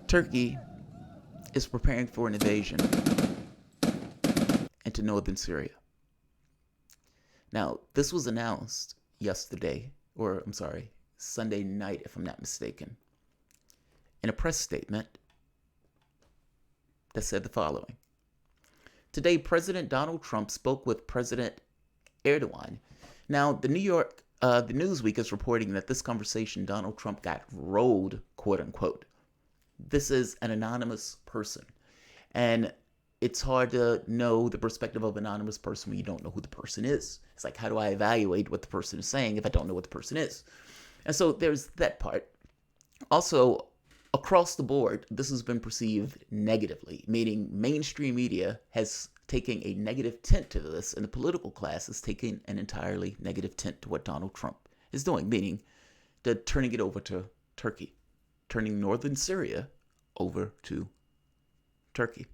Turkey is preparing for an invasion into northern Syria. Now, this was announced yesterday, or I'm sorry, Sunday night, if I'm not mistaken, in a press statement that said the following. Today, President Donald Trump spoke with President Erdogan. Now, the Newsweek is reporting that this conversation, Donald Trump got rolled, quote unquote. This is an anonymous person. And it's hard to know the perspective of an anonymous person when you don't know who the person is. It's like, how do I evaluate what the person is saying if I don't know what the person is? And so there's that part. Also, across the board, this has been perceived negatively, meaning mainstream media has taken a negative tint to this, and the political class is taking an entirely negative tint to what Donald Trump is doing, meaning turning it over to Turkey, turning northern Syria over to Turkey.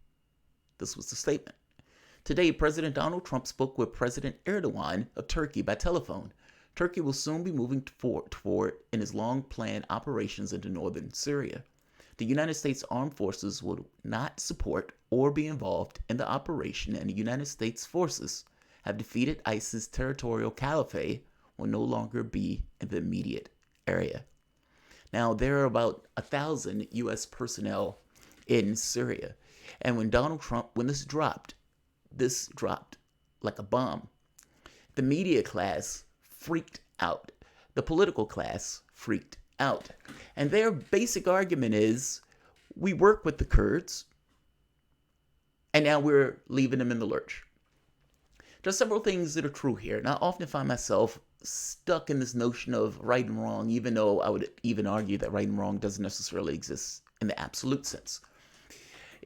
This was the statement. Today, President Donald Trump spoke with President Erdogan of Turkey by telephone. Turkey will soon be moving toward in his long-planned operations into northern Syria. The United States Armed Forces will not support or be involved in the operation, and the United States forces have defeated ISIS territorial caliphate will no longer be in the immediate area. Now, there are about 1,000 U.S. personnel in Syria. And when this dropped like a bomb. The media class freaked out. The political class freaked out. And their basic argument is, we work with the Kurds, and now we're leaving them in the lurch. There's several things that are true here, and I often find myself stuck in this notion of right and wrong, even though I would even argue that right and wrong doesn't necessarily exist in the absolute sense.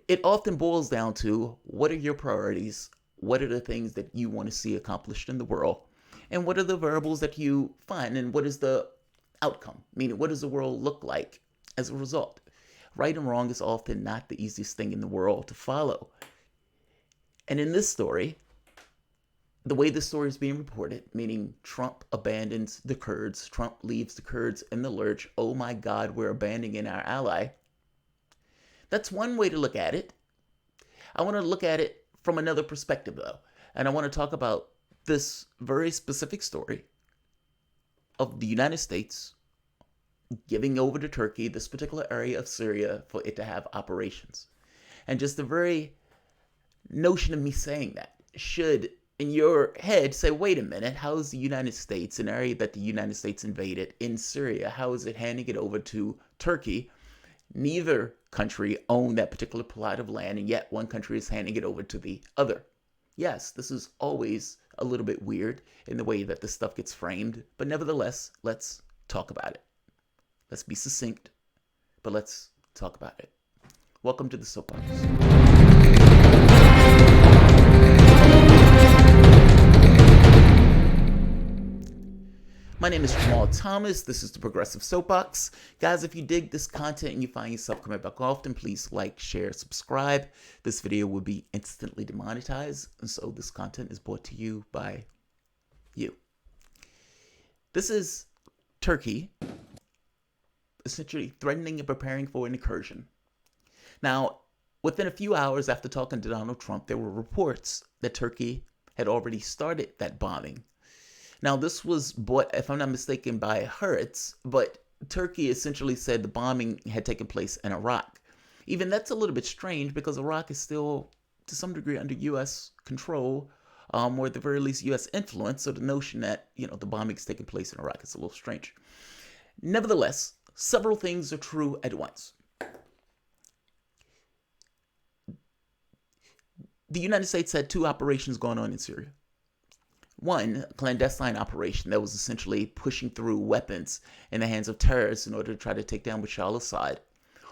It often boils down to, what are your priorities? What are the things that you want to see accomplished in the world? And what are the variables that you find? And what is the outcome? Meaning, what does the world look like as a result? Right and wrong is often not the easiest thing in the world to follow. And in this story, the way this story is being reported, meaning Trump abandons the Kurds, Trump leaves the Kurds in the lurch, oh my God, we're abandoning our ally. That's one way to look at it. I want to look at it from another perspective, though. And I want to talk about this very specific story of the United States giving over to Turkey this particular area of Syria for it to have operations. And just the very notion of me saying that should, in your head, say, wait a minute, how is the United States, an area that the United States invaded in Syria, how is it handing it over to Turkey? Neither country owned that particular plot of land, and yet one country is handing it over to the other. Yes, this is always a little bit weird in the way that this stuff gets framed, but nevertheless, let's talk about it. Let's be succinct, but let's talk about it. Welcome to the Soapbox. My name is Jamarl Thomas. This is the Progressive Soapbox. Guys, if you dig this content and you find yourself coming back often, please like, share, subscribe. This video will be instantly demonetized, and so this content is brought to you by you. This is Turkey essentially threatening and preparing for an incursion. Now, within a few hours after talking to Donald Trump, there were reports that Turkey had already started that bombing. Now, this was bought, if I'm not mistaken, by Hertz, but Turkey essentially said the bombing had taken place in Iraq. Even that's a little bit strange because Iraq is still, to some degree, under U.S. control, or at the very least U.S. influence. So the notion that, the bombing is taking place in Iraq is a little strange. Nevertheless, several things are true at once. The United States had two operations going on in Syria. One, a clandestine operation that was essentially pushing through weapons in the hands of terrorists in order to try to take down Bashar al-Assad.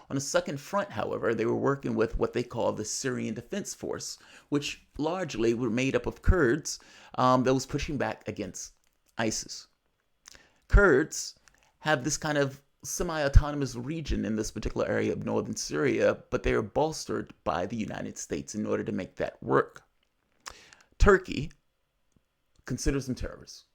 On the second front, however, they were working with what they call the Syrian Defense Force, which largely were made up of Kurds that was pushing back against ISIS. Kurds have this kind of semi-autonomous region in this particular area of northern Syria, but they are bolstered by the United States in order to make that work. Turkey considers them terrorists.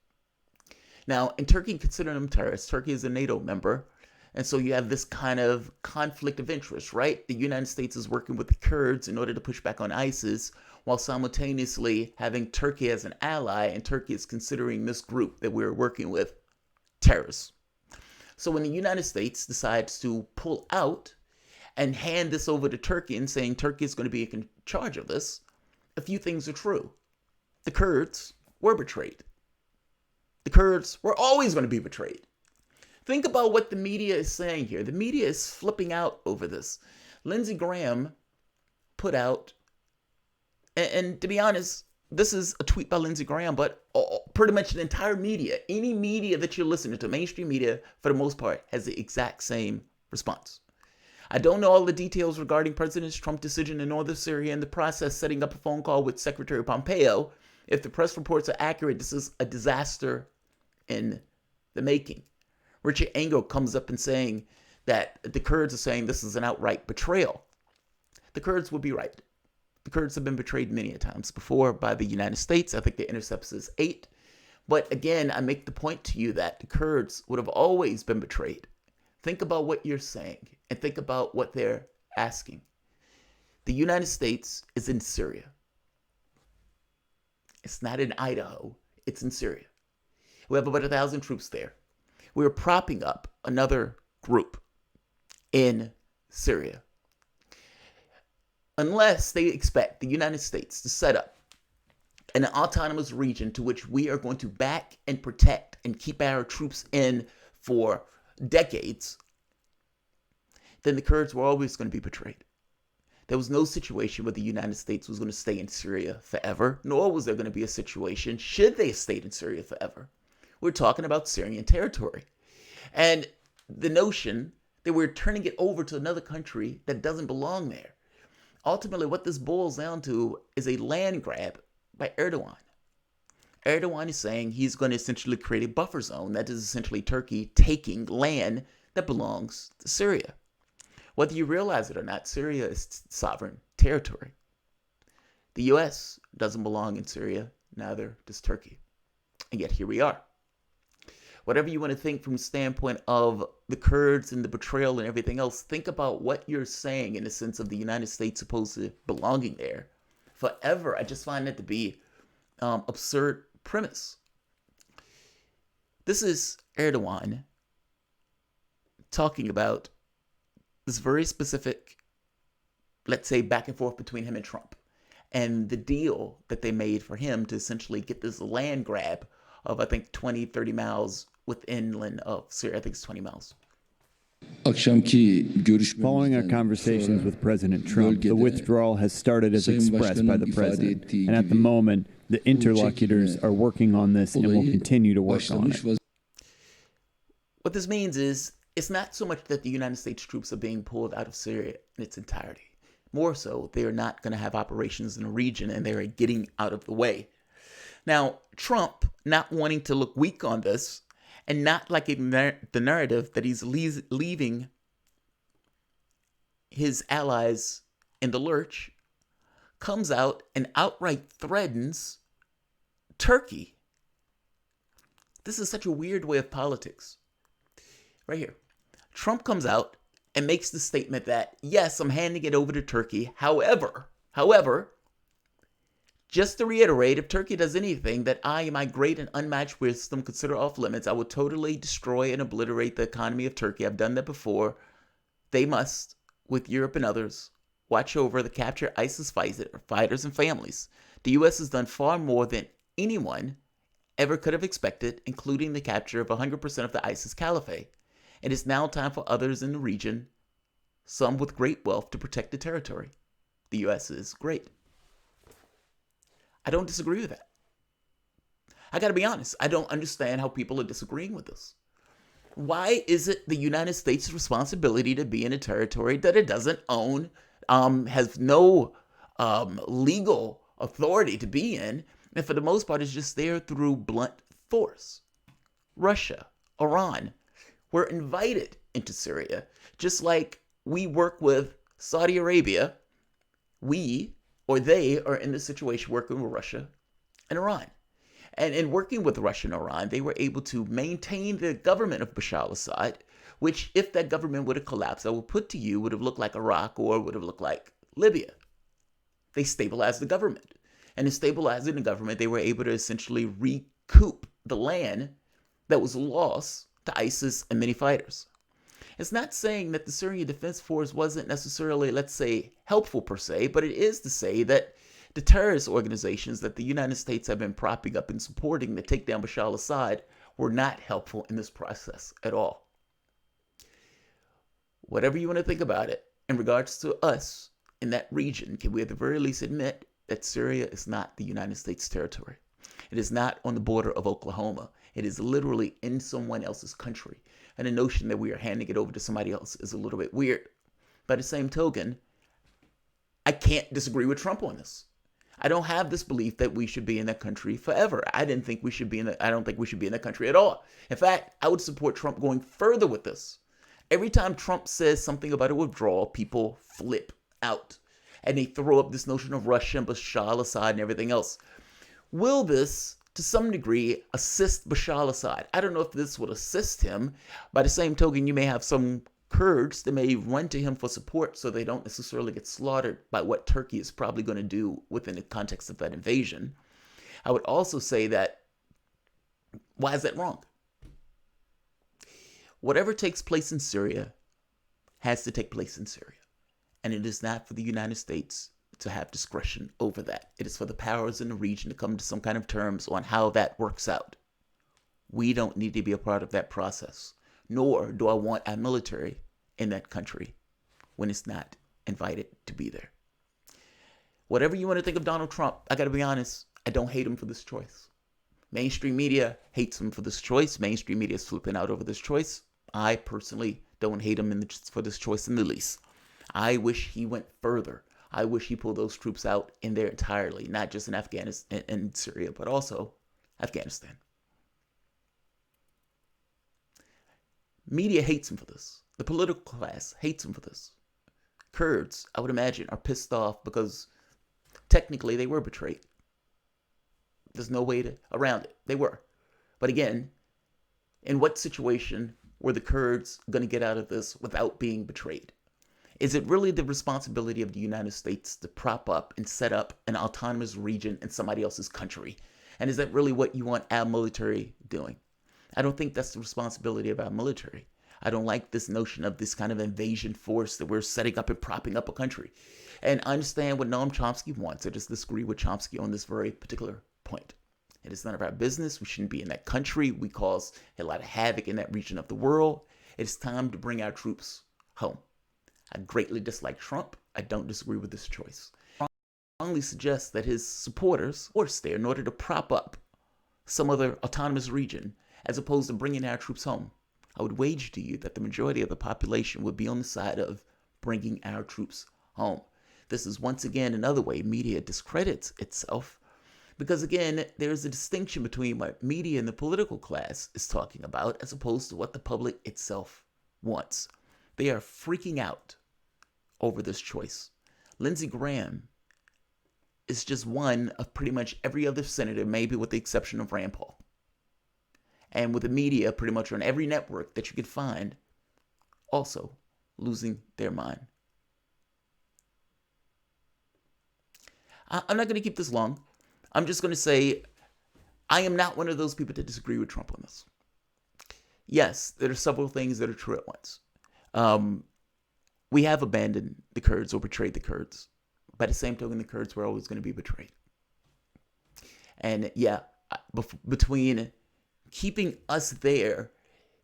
Now, in Turkey considering them terrorists, Turkey is a NATO member. And so you have this kind of conflict of interest, right? The United States is working with the Kurds in order to push back on ISIS, while simultaneously having Turkey as an ally, and Turkey is considering this group that we're working with terrorists. So when the United States decides to pull out and hand this over to Turkey and saying Turkey is going to be in charge of this, a few things are true. The Kurds were betrayed. The Kurds were always going to be betrayed. Think about what the media is saying here. The media is flipping out over this. Lindsey Graham put out, and to be honest, this is a tweet by Lindsey Graham, but pretty much the entire media, any media that you're listening to, mainstream media, for the most part, has the exact same response. I don't know all the details regarding President Trump's decision in northern Syria and the process setting up a phone call with Secretary Pompeo. If the press reports are accurate, this is a disaster in the making. Richard Engel comes up and saying that the Kurds are saying this is an outright betrayal. The Kurds would be right. The Kurds have been betrayed many times before by the United States. I think the intercept is 8. But again, I make the point to you that the Kurds would have always been betrayed. Think about what you're saying and think about what they're asking. The United States is in Syria. It's not in Idaho. It's in Syria. We have about 1,000 troops there. We're propping up another group in Syria. Unless they expect the United States to set up an autonomous region to which we are going to back and protect and keep our troops in for decades, then the Kurds were always going to be betrayed. There was no situation where the United States was going to stay in Syria forever, nor was there going to be a situation should they have stayed in Syria forever. We're talking about Syrian territory. And the notion that we're turning it over to another country that doesn't belong there. Ultimately, what this boils down to is a land grab by Erdogan. Erdogan is saying he's going to essentially create a buffer zone. That is essentially Turkey taking land that belongs to Syria. Whether you realize it or not, Syria is sovereign territory. The U.S. doesn't belong in Syria, neither does Turkey. And yet here we are. Whatever you want to think from the standpoint of the Kurds and the betrayal and everything else, think about what you're saying in the sense of the United States supposed to belonging there forever. I just find that to be absurd premise. This is Erdogan talking about this very specific, let's say, back and forth between him and Trump and the deal that they made for him to essentially get this land grab of, I think, 20, 30 miles inland of Syria. I think it's 20 miles. Following our conversations with President Trump, the withdrawal has started as expressed by the President. And at the moment, the interlocutors are working on this and will continue to work on it. What this means is it's not so much that the United States troops are being pulled out of Syria in its entirety. More so, they are not going to have operations in the region and they are getting out of the way. Now, Trump, not wanting to look weak on this, and not liking the narrative that he's leaving his allies in the lurch, comes out and outright threatens Turkey. This is such a weird way of politics. Right here. Trump comes out and makes the statement that, yes, I'm handing it over to Turkey. However, just to reiterate, if Turkey does anything that I, in my great and unmatched wisdom, consider off limits, I will totally destroy and obliterate the economy of Turkey. I've done that before. They must, with Europe and others, watch over the captured ISIS fighters and families. The U.S. has done far more than anyone ever could have expected, including the capture of 100% of the ISIS caliphate. It is now time for others in the region, some with great wealth, to protect the territory. The U.S. is great. I don't disagree with that. I got to be honest. I don't understand how people are disagreeing with this. Why is it the United States' responsibility to be in a territory that it doesn't own, has no legal authority to be in, and for the most part is just there through blunt force? Russia, Iran were invited into Syria, just like we work with Saudi Arabia. They are in this situation working with Russia and Iran. And in working with Russia and Iran, they were able to maintain the government of Bashar al-Assad which if that government would have collapsed, I would put to you, would have looked like Iraq or would have looked like Libya. They stabilized the government. And in stabilizing the government, they were able to essentially recoup the land that was lost to ISIS and many fighters. It's not saying that the Syrian Defense Force wasn't necessarily, let's say, helpful per se, but it is to say that the terrorist organizations that the United States have been propping up and supporting to take down Bashar al-Assad were not helpful in this process at all. Whatever you want to think about it, in regards to us in that region, can we at the very least admit that Syria is not the United States territory? It is not on the border of Oklahoma. It is literally in someone else's country. And the notion that we are handing it over to somebody else is a little bit weird. By the same token, I can't disagree with Trump on this. I don't have this belief that we should be in that country forever. I don't think we should be in that country at all. In fact, I would support Trump going further with this. Every time Trump says something about a withdrawal, people flip out. And they throw up this notion of Russia and Bashar al-Assad and everything else. Will this, to some degree, assist Bashar al-Assad? I don't know if this would assist him. By the same token, you may have some Kurds that may run to him for support so they don't necessarily get slaughtered by what Turkey is probably going to do within the context of that invasion. I would also say that, why is that wrong? Whatever takes place in Syria has to take place in Syria. And it is not for the United States to have discretion over that. It is for the powers in the region to come to some kind of terms on how that works out. We don't need to be a part of that process, nor do I want our military in that country when it's not invited to be there. Whatever you want to think of Donald Trump, I got to be honest, I don't hate him for this choice. Mainstream media hates him for this choice. Mainstream media is flipping out over this choice. I personally don't hate him for this choice in the least. I wish he went further. I wish he pulled those troops out in there entirely, not just in Afghanistan and Syria, but also Afghanistan. Media hates him for this. The political class hates him for this. Kurds, I would imagine, are pissed off because technically they were betrayed. There's no way around it. They were. But again, in what situation were the Kurds going to get out of this without being betrayed? Is it really the responsibility of the United States to prop up and set up an autonomous region in somebody else's country? And is that really what you want our military doing? I don't think that's the responsibility of our military. I don't like this notion of this kind of invasion force that we're setting up and propping up a country. And I understand what Noam Chomsky wants. I just disagree with Chomsky on this very particular point. It is none of our business. We shouldn't be in that country. We cause a lot of havoc in that region of the world. It's time to bring our troops home. I greatly dislike Trump. I don't disagree with this choice. I strongly suggest that his supporters force there in order to prop up some other autonomous region as opposed to bringing our troops home. I would wager to you that the majority of the population would be on the side of bringing our troops home. This is once again another way media discredits itself because, again, there's a distinction between what media and the political class is talking about as opposed to what the public itself wants. They are freaking out over this choice. Lindsey Graham is just one of pretty much every other senator, maybe with the exception of Rand Paul. And with the media pretty much on every network that you could find, also losing their mind. I'm not going to keep this long. I'm just going to say I am not one of those people that disagree with Trump on this. Yes, there are several things that are true at once. We have abandoned the Kurds or betrayed the Kurds. By the same token, the Kurds were always going to be betrayed. And yeah, between keeping us there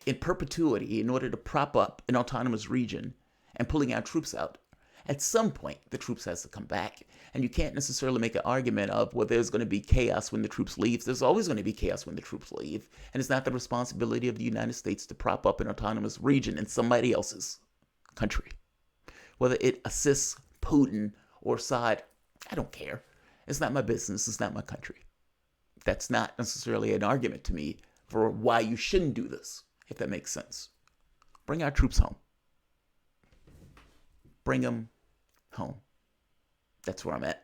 in perpetuity in order to prop up an autonomous region and pulling our troops out, at some point, the troops has to come back. And you can't necessarily make an argument of, well, there's going to be chaos when the troops leave. There's always going to be chaos when the troops leave. And it's not the responsibility of the United States to prop up an autonomous region in somebody else's country. Whether it assists Putin or Assad, I don't care. It's not my business. It's not my country. That's not necessarily an argument to me for why you shouldn't do this, if that makes sense. Bring our troops home. Bring them home. That's where I'm at.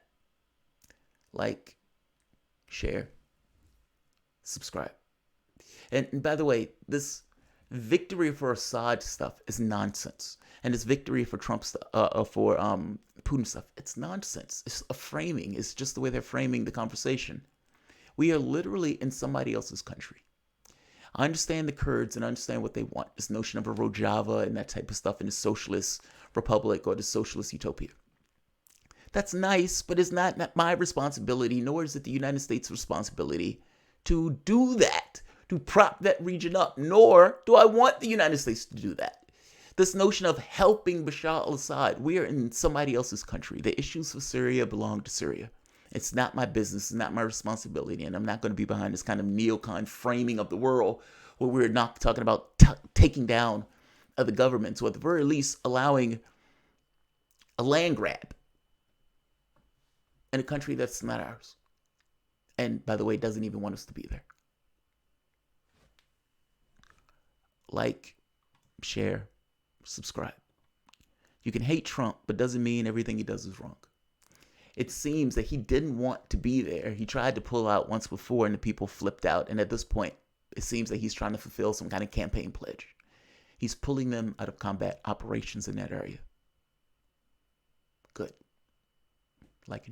Like, share, subscribe. And by the way, this Victory for Assad stuff is nonsense, and it's victory for Putin stuff. It's nonsense. It's a framing. It's just the way they're framing the conversation. We are literally in somebody else's country. I understand the Kurds and I understand what they want. This notion of a Rojava and that type of stuff in the socialist republic or the socialist utopia. That's nice, but it's not my responsibility, nor is it the United States' responsibility to do that, to prop that region up, nor do I want the United States to do that. This notion of helping Bashar al-Assad, we are in somebody else's country. The issues for Syria belong to Syria. It's not my business, it's not my responsibility, and I'm not going to be behind this kind of neocon framing of the world where we're not talking about taking down the governments, or at the very least allowing a land grab in a country that's not ours. And by the way, doesn't even want us to be there. Like, share, subscribe. You can hate Trump, but doesn't mean everything he does is wrong. It seems that he didn't want to be there. He tried to pull out once before and the people flipped out. And at this point, it seems that he's trying to fulfill some kind of campaign pledge. He's pulling them out of combat operations in that area. Good. Like and